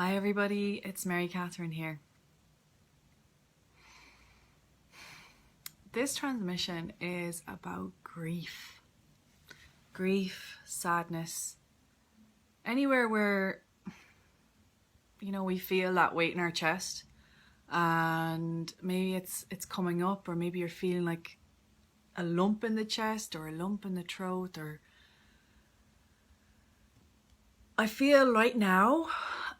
Hi everybody, it's Mary Catherine here. This transmission is about grief. Grief, sadness, anywhere where, we feel that weight in our chest and maybe it's coming up, or maybe you're feeling like a lump in the chest or a lump in the throat, or I feel right now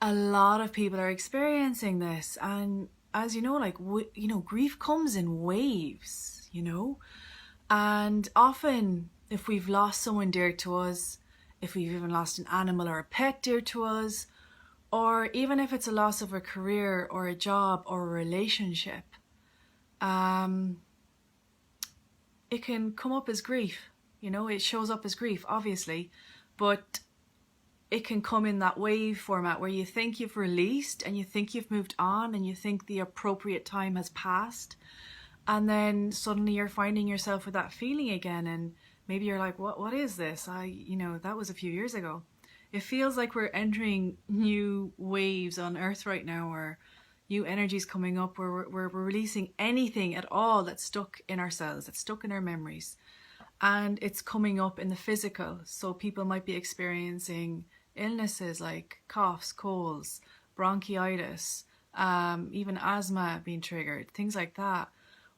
a lot of people are experiencing this. And as you know, grief comes in waves, and often if we've lost someone dear to us, if we've even lost an animal or a pet dear to us, or even if it's a loss of a career or a job or a relationship, it can come up as grief. It shows up as grief, obviously, but it can come in that wave format where you think you've released and you think you've moved on and you think the appropriate time has passed, and then suddenly you're finding yourself with that feeling again, and maybe you're like, what is this? That was a few years ago. It feels like we're entering new waves on Earth right now, or new energies coming up, where we're releasing anything at all that's stuck in our cells, that's stuck in our memories. And it's coming up in the physical. So people might be experiencing illnesses like coughs, colds, bronchitis, even asthma being triggered, things like that.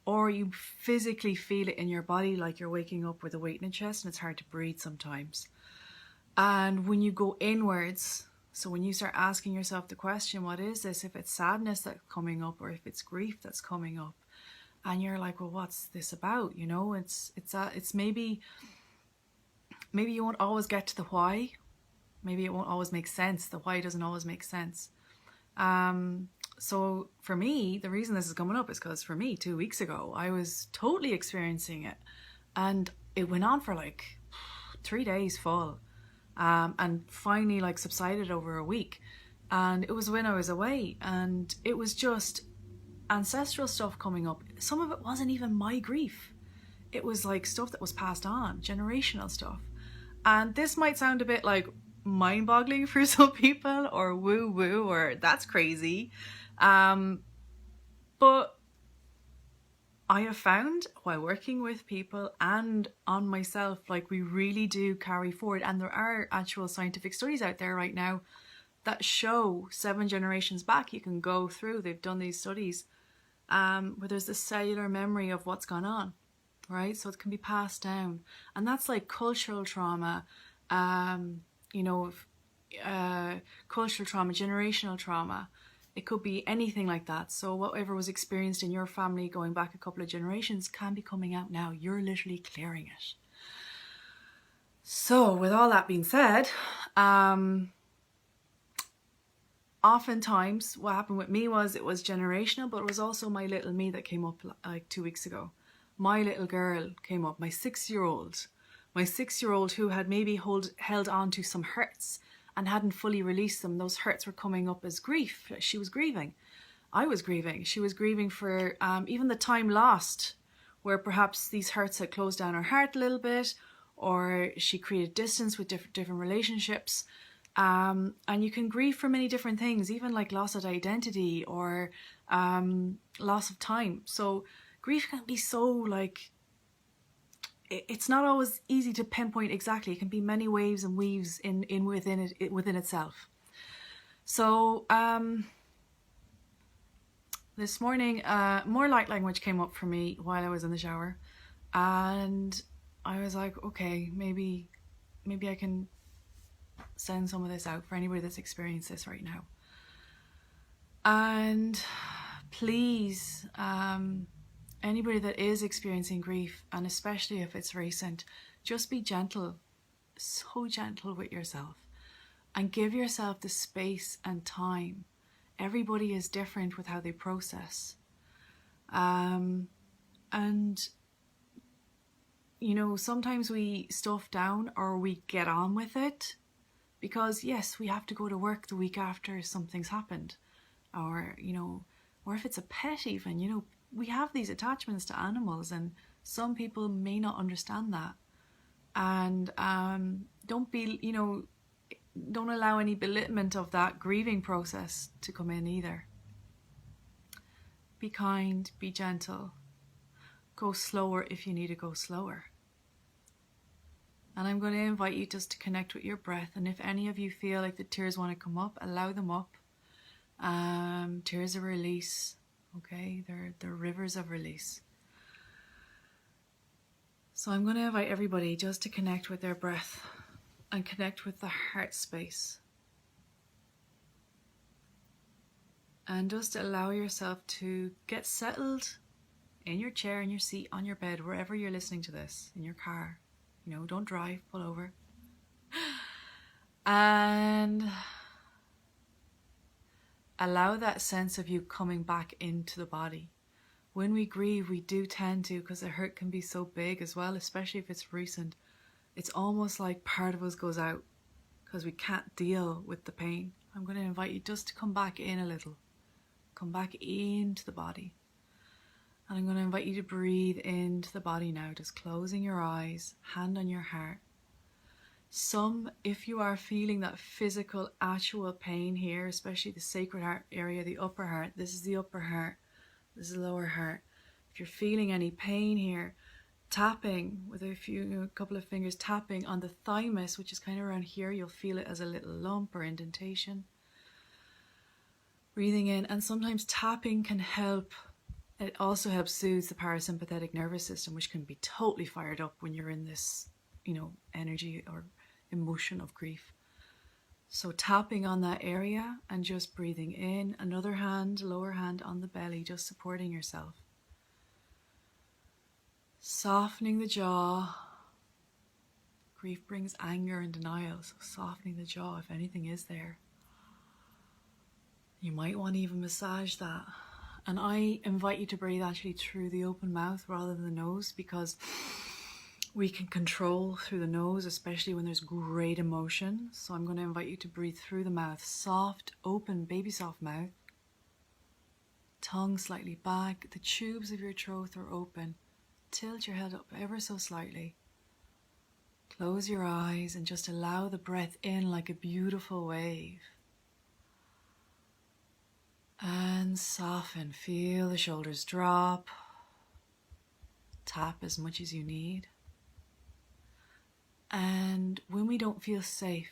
Or you physically feel it in your body, like you're waking up with a weight in the chest and it's hard to breathe sometimes. And when you go inwards, so when you start asking yourself the question, what is this? If it's sadness that's coming up, or if it's grief that's coming up, and you're like, well, what's this about? It's maybe you won't always get to the why. Maybe it won't always make sense. The why doesn't always make sense. So for me, the reason this is coming up is because for me, 2 weeks ago, I was totally experiencing it, and it went on for like 3 days full, and finally subsided over a week. And it was when I was away, and it was just ancestral stuff coming up. Some of it wasn't even my grief. It was like stuff that was passed on, generational stuff. And this might sound a bit like mind-boggling for some people, or woo-woo, or that's crazy. But I have found, while working with people and on myself, we really do carry forward. And there are actual scientific studies out there right now that show 7 generations back. You can go through, they've done these studies, where there's this cellular memory of what's gone on, right? So it can be passed down. And that's like cultural trauma, cultural trauma, generational trauma. It could be anything like that. So whatever was experienced in your family going back a couple of generations can be coming out now. You're literally clearing it. So with all that being said, oftentimes what happened with me was it was generational, but it was also my little me that came up like 2 weeks ago. My little girl came up, my 6-year-old who had maybe held on to some hurts and hadn't fully released them. Those hurts were coming up as grief. She was grieving. I was grieving. She was grieving for even the time lost, where perhaps these hurts had closed down her heart a little bit, or she created distance with different relationships. And you can grieve for many different things, even like loss of identity or loss of time. So grief can be so it's not always easy to pinpoint exactly. It can be many waves and weaves within itself. So this morning, more light language came up for me while I was in the shower, and I was like, okay, maybe I can send some of this out for anybody that's experienced this right now. And please, anybody that is experiencing grief, and especially if it's recent, just be gentle, so gentle with yourself, and give yourself the space and time. Everybody is different with how they process. And sometimes we stuff down, or we get on with it because yes, we have to go to work the week after something's happened, or if it's a pet even, we have these attachments to animals, and some people may not understand that. And don't be, don't allow any belittlement of that grieving process to come in either. Be kind, be gentle. Go slower if you need to go slower. And I'm going to invite you just to connect with your breath. And if any of you feel like the tears want to come up, allow them up. Tears of release, okay? They're rivers of release. So I'm going to invite everybody just to connect with their breath and connect with the heart space. And just allow yourself to get settled in your chair, in your seat, on your bed, wherever you're listening to this, in your car. You know, don't drive, pull over. And allow that sense of you coming back into the body. When we grieve, we do tend to, because the hurt can be so big as well, especially if it's recent, it's almost like part of us goes out because we can't deal with the pain. I'm going to invite you just to come back in a little. Come back into the body. And I'm going to invite you to breathe into the body now, just closing your eyes, hand on your heart. If you are feeling that physical, actual pain here, especially the sacred heart area, the upper heart, this is the upper heart, this is the lower heart. If you're feeling any pain here, tapping with a couple of fingers, tapping on the thymus, which is kind of around here, you'll feel it as a little lump or indentation. Breathing in, and sometimes tapping can help. It also helps soothe the parasympathetic nervous system, which can be totally fired up when you're in this, energy or emotion of grief. So tapping on that area and just breathing in, another hand, lower hand on the belly, just supporting yourself. Softening the jaw. Grief brings anger and denial, so softening the jaw if anything is there. You might want to even massage that. And I invite you to breathe actually through the open mouth rather than the nose, because we can control through the nose, especially when there's great emotion. So I'm going to invite you to breathe through the mouth. Soft, open, baby soft mouth. Tongue slightly back. The tubes of your throat are open. Tilt your head up ever so slightly. Close your eyes and just allow the breath in like a beautiful wave. And soften. Feel the shoulders drop. Tap as much as you need. And when we don't feel safe,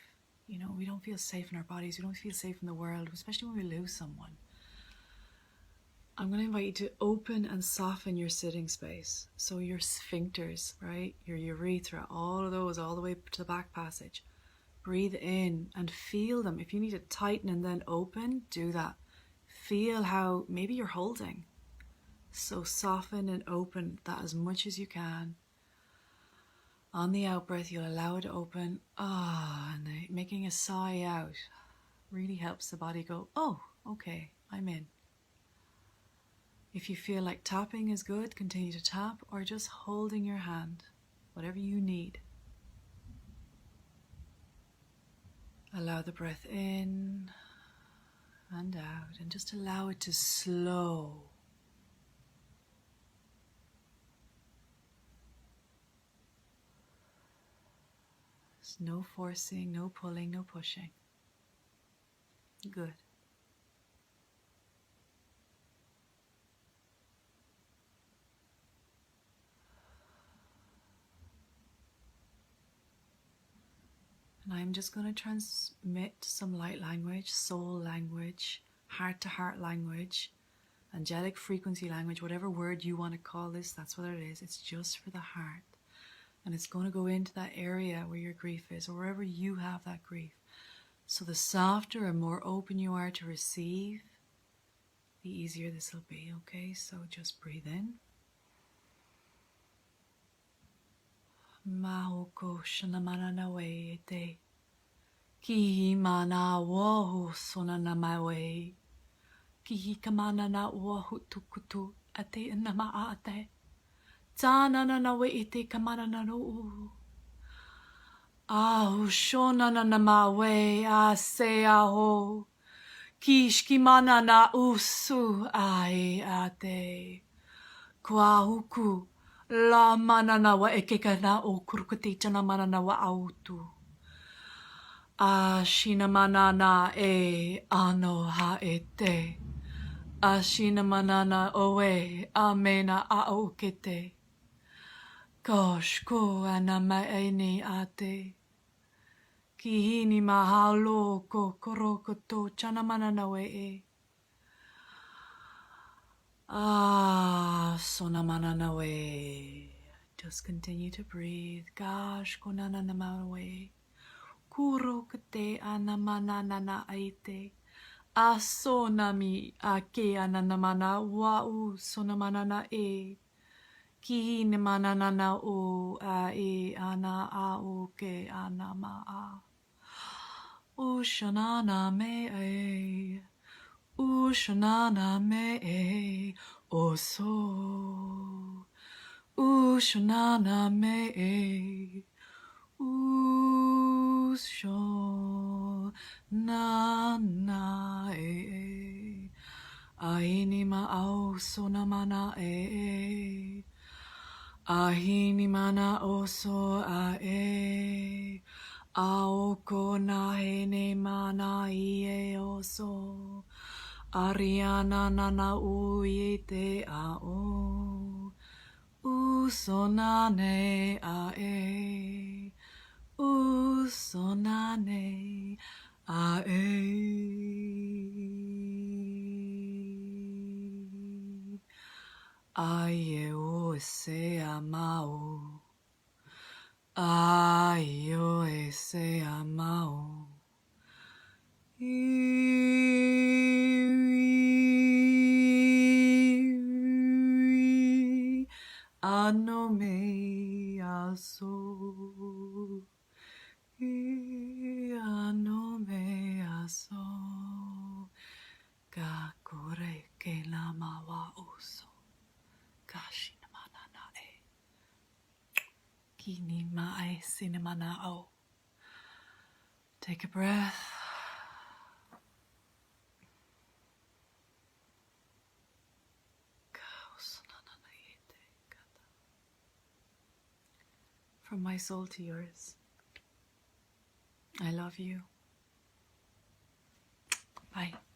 we don't feel safe in our bodies, we don't feel safe in the world, especially when we lose someone, I'm going to invite you to open and soften your sitting space. So your sphincters, right? Your urethra, all of those, all the way to the back passage. Breathe in and feel them. If you need to tighten and then open, do that. Feel how maybe you're holding. So soften and open that as much as you can. On the out breath, you'll allow it to open. And making a sigh out really helps the body go, oh, okay, I'm in. If you feel like tapping is good, continue to tap, or just holding your hand, whatever you need. Allow the breath in and out, and just allow it to slow. There's no forcing, no pulling, no pushing. Good. And I'm just going to transmit some light language, soul language, heart-to-heart language, angelic frequency language, whatever word you want to call this, that's what it is. It's just for the heart. And it's going to go into that area where your grief is, or wherever you have that grief. So the softer and more open you are to receive, the easier this will be, okay? So just breathe in. Mahoko shanamana we te ki mana wohu sonana mawe ki kamana na wohu tukutu ate nama ate tana na we te kamana na no ah shonana na mawe a se aho ki mana na usu ai ate kwa huku la manana wa ekeka na o kurukati tana manana wa autu. Ashinamanana e ano haete. Ashinamanana oe amena aokete. Gosh ko anamaeni ate. Kihini mahalo ko korokoto chanamanana we. Sonamanana we. Just continue to breathe. Gosh ko nananama we. Kurokate anamanana aite. Asonami ake ananamana wau sonamanana e. Ki mananana o a e ana a o ke anama a. Ushanana me e. Ushanana me e. Oso. Ushanana me e. Usho na e. Aini ma au sonamana e. Ahini mana oso a e. Aoko na hene mana ie oso. Ariana nana uite a o. Usonane a e. Usonane a e. Aye o se amao. Aye o se amao. Ano me aso. Ano me aso. Ga kore ke lama wa oso. Gashi namanana e. Kini mae sinamana o. Take a breath. From my soul to yours. I love you. Bye.